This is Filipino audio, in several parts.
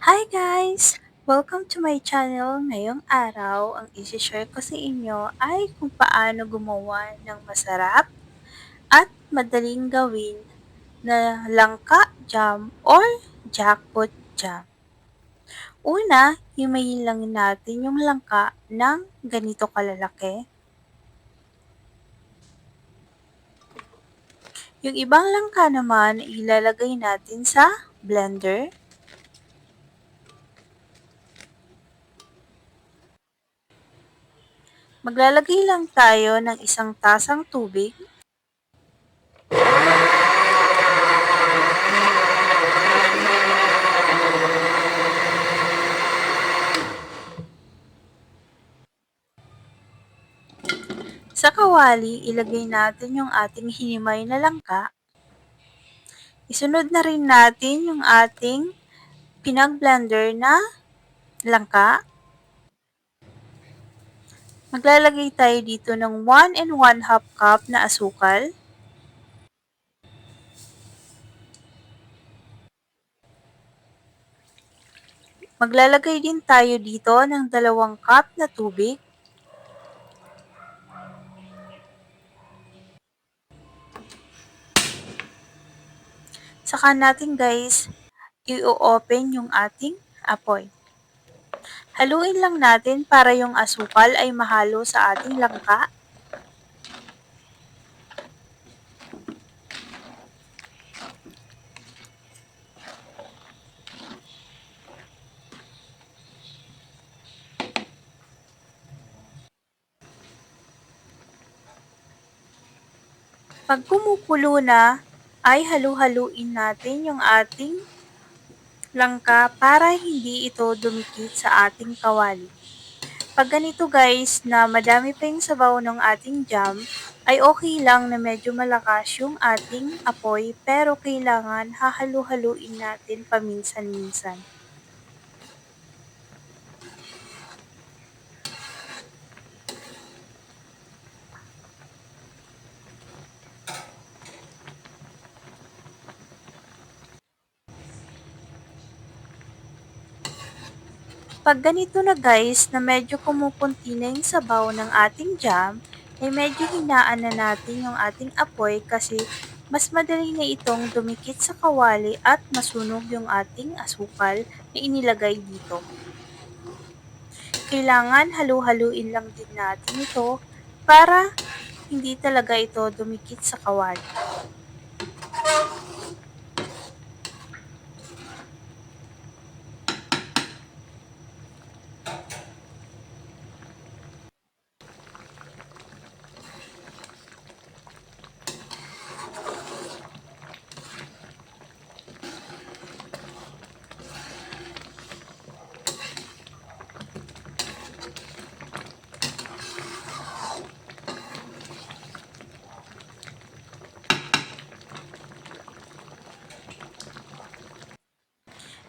Hi guys! Welcome to my channel. Ngayong araw, ang isi-share ko sa inyo ay kung paano gumawa ng masarap at madaling gawin na langka jam or jackpot jam. Una, himayin lang natin yung langka ng ganito kalalaki. Yung ibang langka naman, ilalagay natin sa blender. Maglalagay lang tayo ng isang tasang tubig. Sa kawali, ilagay natin yung ating hinimay na langka. Isunod na rin natin yung ating pinag-blender na langka. Maglalagay tayo dito ng 1 and 1/2 cup na asukal. Maglalagay din tayo dito ng 2 cup na tubig. Saka natin guys, i-open yung ating apoy. Haluin lang natin para yung asukal ay mahalo sa ating langka. Pag kumukulo na, ay halu-haluin natin yung ating langka para hindi ito dumikit sa ating kawali. Pag ganito guys na madami pa yung sabaw ng ating jam, ay okay lang na medyo malakas yung ating apoy pero kailangan hahalu-haluin natin paminsan-minsan. Pag ganito na guys na medyo kumukunti na yung sabaw ng ating jam, ay medyo hinaan na natin yung ating apoy kasi mas madali na itong dumikit sa kawali at masunog yung ating asukal na inilagay dito. Kailangan halu-haluin lang din natin ito para hindi talaga ito dumikit sa kawali.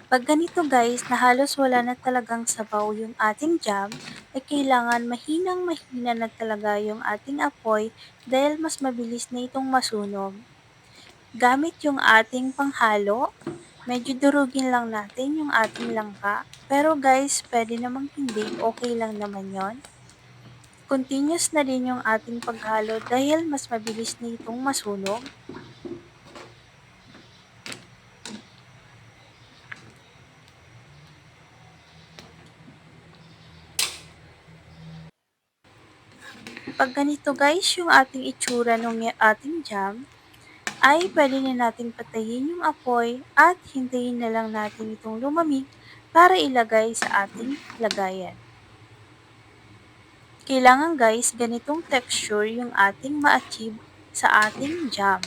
Pag ganito guys na halos wala na talagang sabaw yung ating jam, ay kailangan mahinang-mahina na talaga yung ating apoy dahil mas mabilis na itong masunog. Gamit yung ating panghalo, medyo durugin lang natin yung ating langka. Pero guys, pwede namang hindi, okay lang naman yon. Continuous na din yung ating paghalo dahil mas mabilis na itong masunog. Pag ganito guys yung ating itsura ng ating jam, ay pwede na nating patayin yung apoy at hintayin na lang natin itong lumamig para ilagay sa ating lagayan. Kailangan guys ganitong texture yung ating ma-achieve sa ating jam.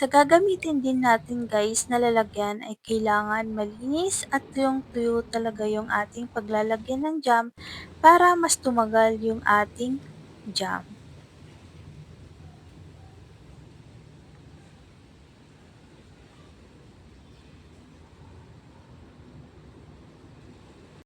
Sa gagamitin din natin guys na lalagyan ay kailangan malinis at tuyong-tuyo talaga yung ating paglalagyan ng jam para mas tumagal yung ating jam.